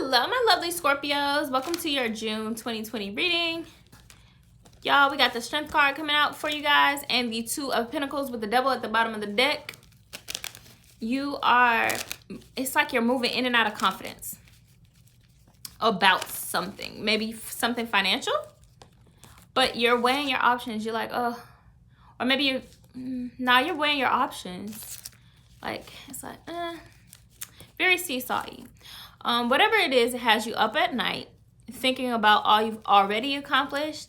Hello, my lovely Scorpios. Welcome to your June 2020 reading. Y'all, we got the Strength card coming out for you guys and the Two of Pentacles with the Devil at the bottom of the deck. It's like you're moving in and out of confidence about something. Maybe something financial, but you're weighing your options. You're like, oh, or maybe you're weighing your options. Like, it's like, very seesawy. Whatever it is, it has you up at night thinking about all you've already accomplished.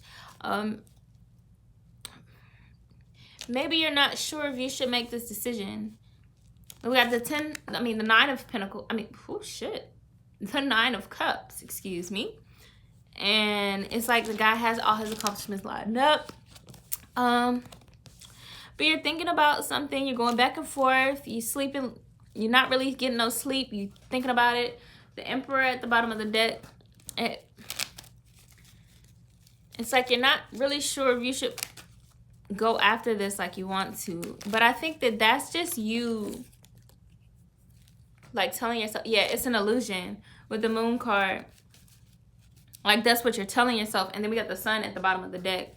Maybe you're not sure if you should make this decision. We got the Nine of Pentacles. The Nine of Cups, excuse me. And it's like the guy has all his accomplishments lined up. But you're thinking about something. You're going back and forth. You're sleeping. You're not really getting no sleep. You're thinking about it. The Emperor at the bottom of the deck. It's like you're not really sure if you should go after this like you want to. But I think that that's just you, like, telling yourself, yeah, it's an illusion with the Moon card. Like, that's what you're telling yourself. And then we got the Sun at the bottom of the deck.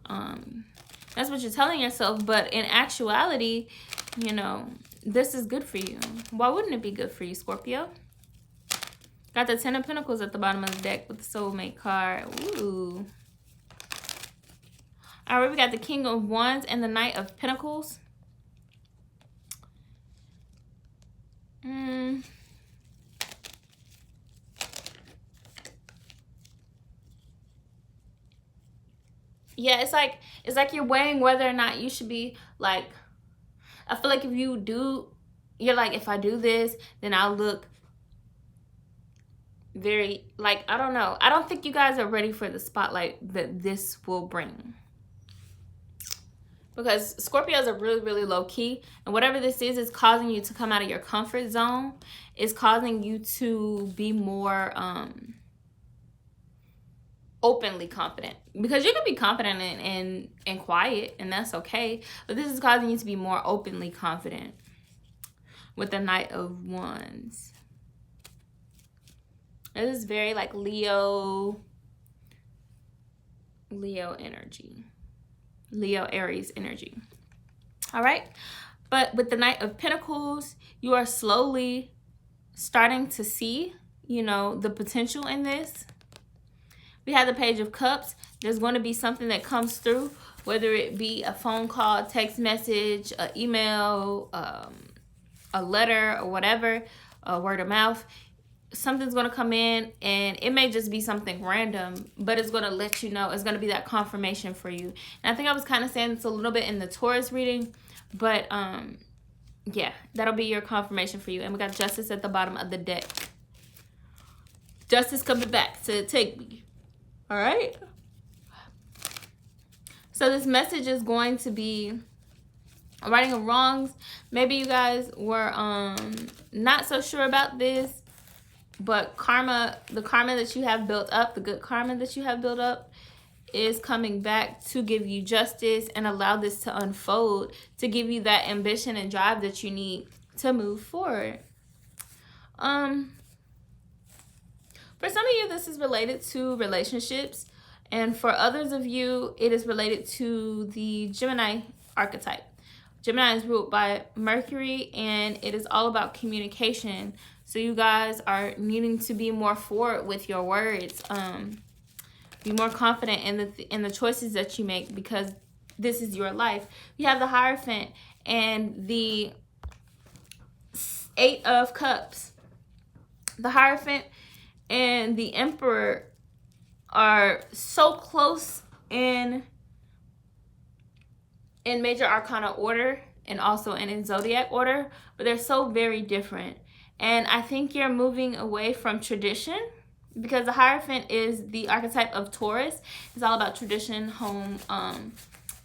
That's what you're telling yourself. But in actuality, you know, this is good for you. Why wouldn't it be good for you, Scorpio? Got the Ten of Pentacles at the bottom of the deck with the Soulmate card. Ooh. All right, we got the King of Wands and the Knight of Pentacles. Yeah, it's like you're weighing whether or not you should be, like, I feel like if you do, you're like, if I do this, then I'll look very, like, I don't know. I don't think you guys are ready for the spotlight that this will bring. Because Scorpios are really, really low key. And whatever this is causing you to come out of your comfort zone. It's causing you to be more openly confident. Because you can be confident and quiet, and that's okay. But this is causing you to be more openly confident with the Knight of Wands. This is very like Leo energy. Leo Aries energy. All right. But with the Knight of Pentacles, you are slowly starting to see, you know, the potential in this. We have the Page of Cups. There's going to be something that comes through, whether it be a phone call, text message, an email, a letter, or whatever, word of mouth. Something's going to come in, and it may just be something random, but it's going to let you know. It's going to be that confirmation for you. And I think I was kind of saying this a little bit in the Taurus reading, but yeah, that'll be your confirmation for you. And we got Justice at the bottom of the deck. Justice coming back to take me. All right. So this message is going to be righting of wrongs. Maybe you guys were not so sure about this. But karma, the karma that you have built up, the good karma that you have built up, is coming back to give you justice and allow this to unfold, to give you that ambition and drive that you need to move forward. For some of you, this is related to relationships. And for others of you, it is related to the Gemini archetype. Gemini is ruled by Mercury, and it is all about communication. So you guys are needing to be more forward with your words. Be more confident in the choices that you make, because this is your life. You have the Hierophant and the Eight of Cups. The Hierophant and the Emperor are so close in major arcana order and also in zodiac order, but they're so very different. And I think you're moving away from tradition, because the Hierophant is the archetype of Taurus. It's all about tradition, home,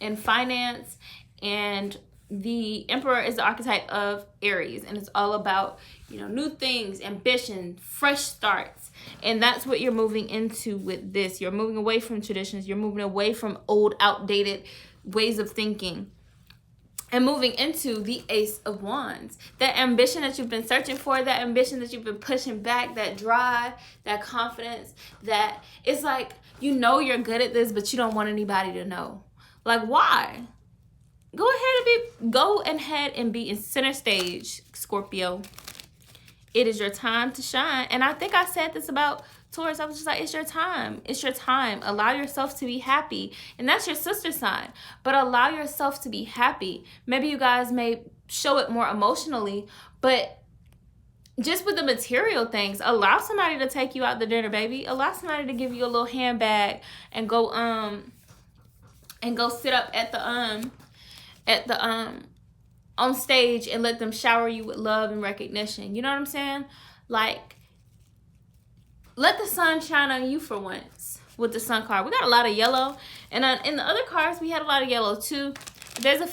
and finance. And the Emperor is the archetype of Aries, and it's all about, you know, new things, ambition, fresh starts. And that's what you're moving into with this. You're moving away from traditions. You're moving away from old, outdated ways of thinking. and moving into the Ace of Wands. That ambition that you've been searching for, that ambition that you've been pushing back, that drive, that confidence, that it's like, you know you're good at this, but you don't want anybody to know. Like, why? Go ahead and be in center stage, Scorpio. It is your time to shine. And I think I said this about Taurus. I was just like, it's your time. It's your time. Allow yourself to be happy. And that's your sister sign. But allow yourself to be happy. Maybe you guys may show it more emotionally, but just with the material things, allow somebody to take you out to dinner, baby. Allow somebody to give you a little handbag and go sit up at the on stage and let them shower you with love and recognition. You know what I'm saying? Like, let the sun shine on you for once with the sun card. We got a lot of yellow. And in the other cards, we had a lot of yellow too. There's a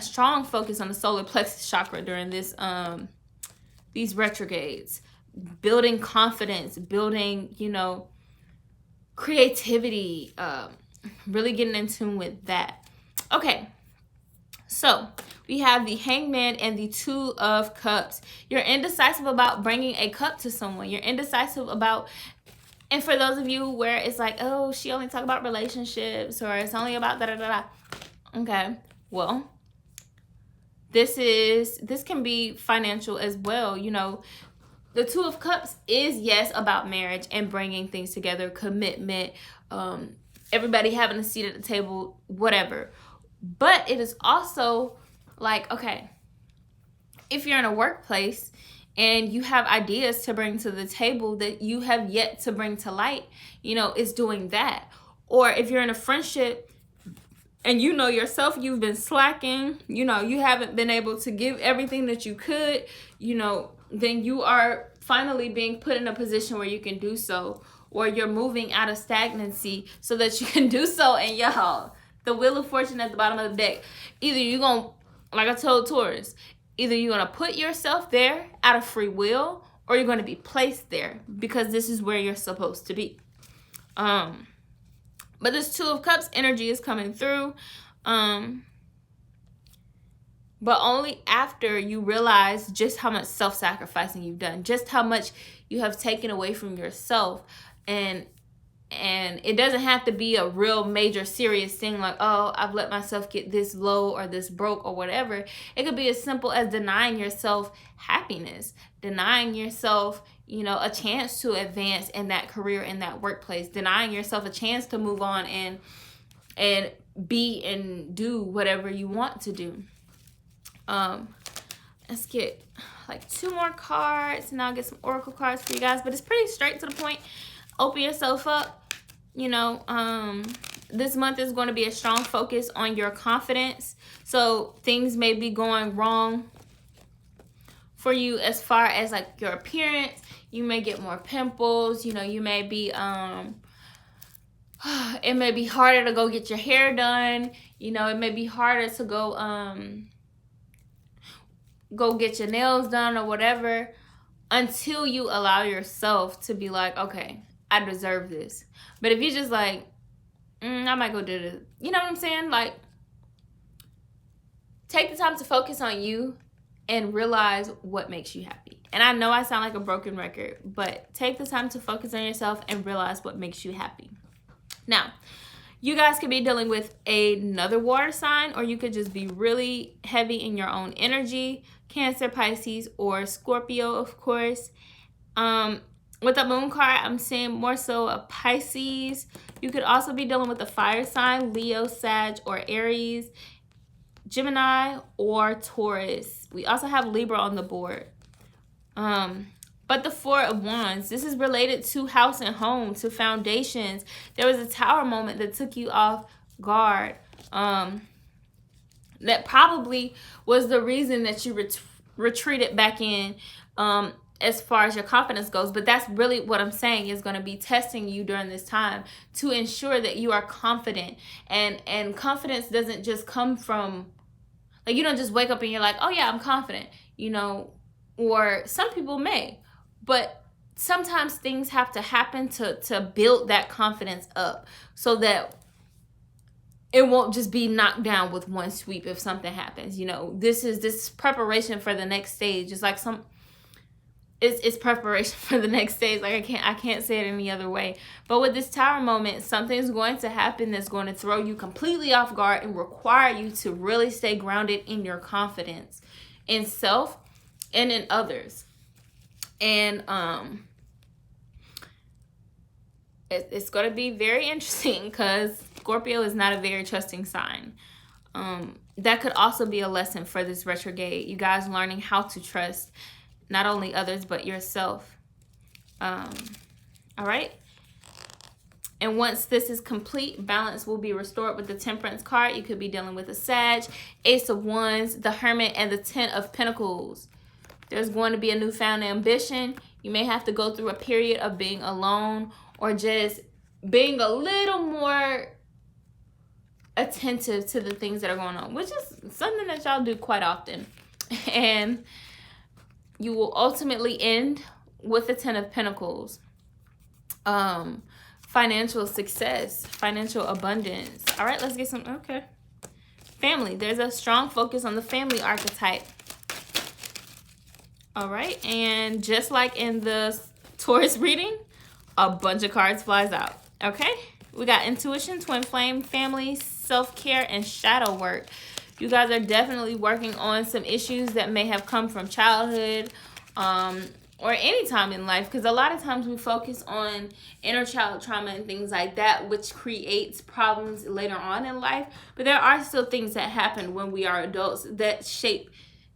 strong focus on the solar plexus chakra during these retrogrades. Building confidence, building, creativity, really getting in tune with that. Okay. So we have the Hangman and the Two of Cups. You're indecisive about bringing a cup to someone. You're indecisive about, and for those of you where it's like, oh, she only talk about relationships, or it's only about da-da-da-da. Okay, well, this can be financial as well. The Two of Cups is, yes, about marriage and bringing things together, commitment, everybody having a seat at the table, whatever. But it is also like, okay, if you're in a workplace and you have ideas to bring to the table that you have yet to bring to light, it's doing that. Or if you're in a friendship and yourself, you've been slacking, you haven't been able to give everything that you could, then you are finally being put in a position where you can do so, or you're moving out of stagnancy so that you can do so. And y'all, the Wheel of Fortune at the bottom of the deck. Either you're going to, like I told Taurus, either you're going to put yourself there out of free will, or you're going to be placed there because this is where you're supposed to be. But this Two of Cups energy is coming through. But only after you realize just how much self-sacrificing you've done, just how much you have taken away from yourself. And it doesn't have to be a real major serious thing like, oh, I've let myself get this low or this broke or whatever. It could be as simple as denying yourself happiness, denying yourself, a chance to advance in that career, in that workplace, denying yourself a chance to move on and be and do whatever you want to do. Let's get like 2 more cards and I'll get some oracle cards for you guys, but it's pretty straight to the point. Open yourself up. This month is going to be a strong focus on your confidence. So things may be going wrong for you as far as like your appearance. You may get more pimples. You may be, it may be harder to go get your hair done. It may be harder to go get your nails done or whatever, until you allow yourself to be like, okay, I deserve this. But if you're just like, I might go do this. You know what I'm saying? Like, take the time to focus on you and realize what makes you happy. And I know I sound like a broken record, but take the time to focus on yourself and realize what makes you happy. Now, you guys could be dealing with another water sign, or you could just be really heavy in your own energy. Cancer, Pisces, or Scorpio, of course. With the moon card, I'm seeing more so a Pisces. You could also be dealing with a fire sign, Leo, Sag, or Aries, Gemini, or Taurus. We also have Libra on the board. But the Four of Wands, this is related to house and home, to foundations. There was a tower moment that took you off guard. That probably was the reason that you retreated back in, as far as your confidence goes. But that's really what I'm saying is going to be testing you during this time to ensure that you are confident. And confidence doesn't just come from, like, you don't just wake up and you're like, oh yeah, I'm confident, or some people may, but sometimes things have to happen to build that confidence up so that it won't just be knocked down with one sweep if something happens. You know, this is preparation for the next stage. It's like it's preparation for the next stage. Like I can't say it any other way. But with this Tower moment, something's going to happen that's going to throw you completely off guard and require you to really stay grounded in your confidence in self and in others. And it's going to be very interesting because Scorpio is not a very trusting sign. That could also be a lesson for this retrograde. You guys learning how to trust not only others, but yourself. All right. And once this is complete, balance will be restored with the Temperance card. You could be dealing with a Sag, Ace of Wands, the Hermit, and the Ten of Pentacles. There's going to be a newfound ambition. You may have to go through a period of being alone or just being a little more attentive to the things that are going on, which is something that y'all do quite often. And you will ultimately end with the Ten of Pentacles. Financial success, financial abundance. All right, let's get some, okay. Family, there's a strong focus on the family archetype. All right, and just like in the Taurus reading, a bunch of cards flies out, okay? We got intuition, twin flame, family, self-care, and shadow work. You guys are definitely working on some issues that may have come from childhood or any time in life, because a lot of times we focus on inner child trauma and things like that, which creates problems later on in life. But there are still things that happen when we are adults that shape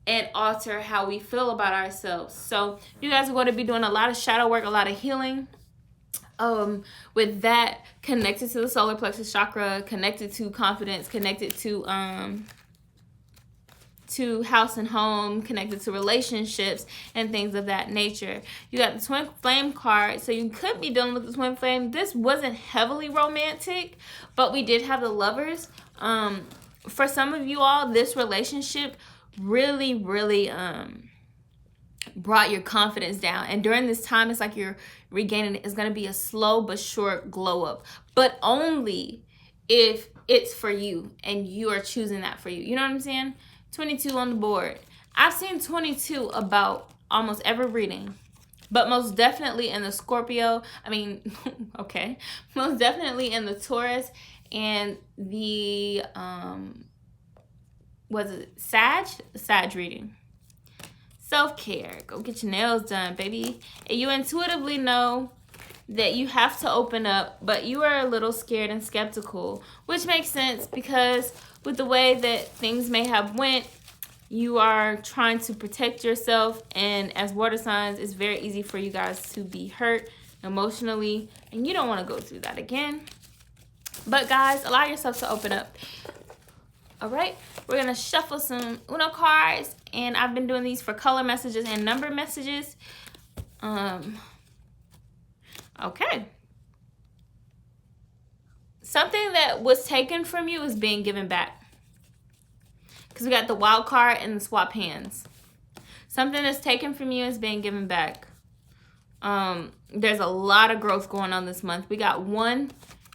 and alter how we feel about ourselves. So you guys are going to be doing a lot of shadow work, a lot of healing. With that, connected to the solar plexus chakra, connected to confidence, connected to house and home, connected to relationships and things of that nature. You got the twin flame card, so you could be dealing with the twin flame. This wasn't heavily romantic, but we did have the lovers. For some of you all, this relationship really brought your confidence down, and during this time it's like you're regaining it. It's going to be a slow but short glow up, but only if it's for you and you are choosing that for you. You know what I'm saying? 22 on the board. I've seen 22 about almost every reading, but most definitely in the Scorpio, okay, most definitely in the Taurus and the was it Sag reading. Self-care. Go get your nails done, baby. And you intuitively know that you have to open up, but you are a little scared and skeptical, which makes sense because with the way that things may have went, you are trying to protect yourself. And as water signs, it's very easy for you guys to be hurt emotionally, and you don't want to go through that again. But guys, allow yourself to open up. All right, we're going to shuffle some Uno cards, and I've been doing these for color messages and number messages. Okay. Something that was taken from you is being given back. Because we got the wild card and the swap hands. Something that's taken from you is being given back. There's a lot of growth going on this month. We got 1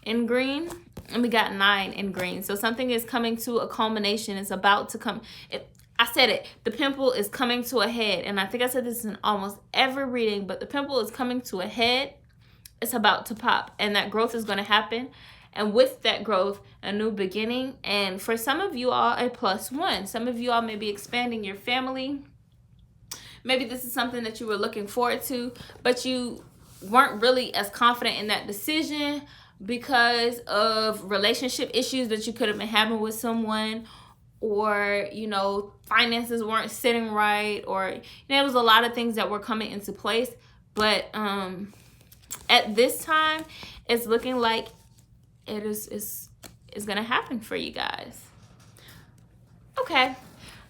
in green. And we got 9 in green. So something is coming to a culmination. It's about to come. I said it. The pimple is coming to a head. And I think I said this in almost every reading. But the pimple is coming to a head. It's about to pop. And that growth is going to happen. And with that growth, a new beginning. And for some of you all, a +1. Some of you all may be expanding your family. Maybe this is something that you were looking forward to. But you weren't really as confident in that decision because of relationship issues that you could have been having with someone, or finances weren't sitting right, or there was a lot of things that were coming into place. But at this time, it's looking like it's gonna happen for you guys. Okay,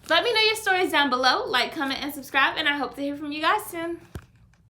let me know your stories down below. Like, comment, and subscribe, and I hope to hear from you guys soon.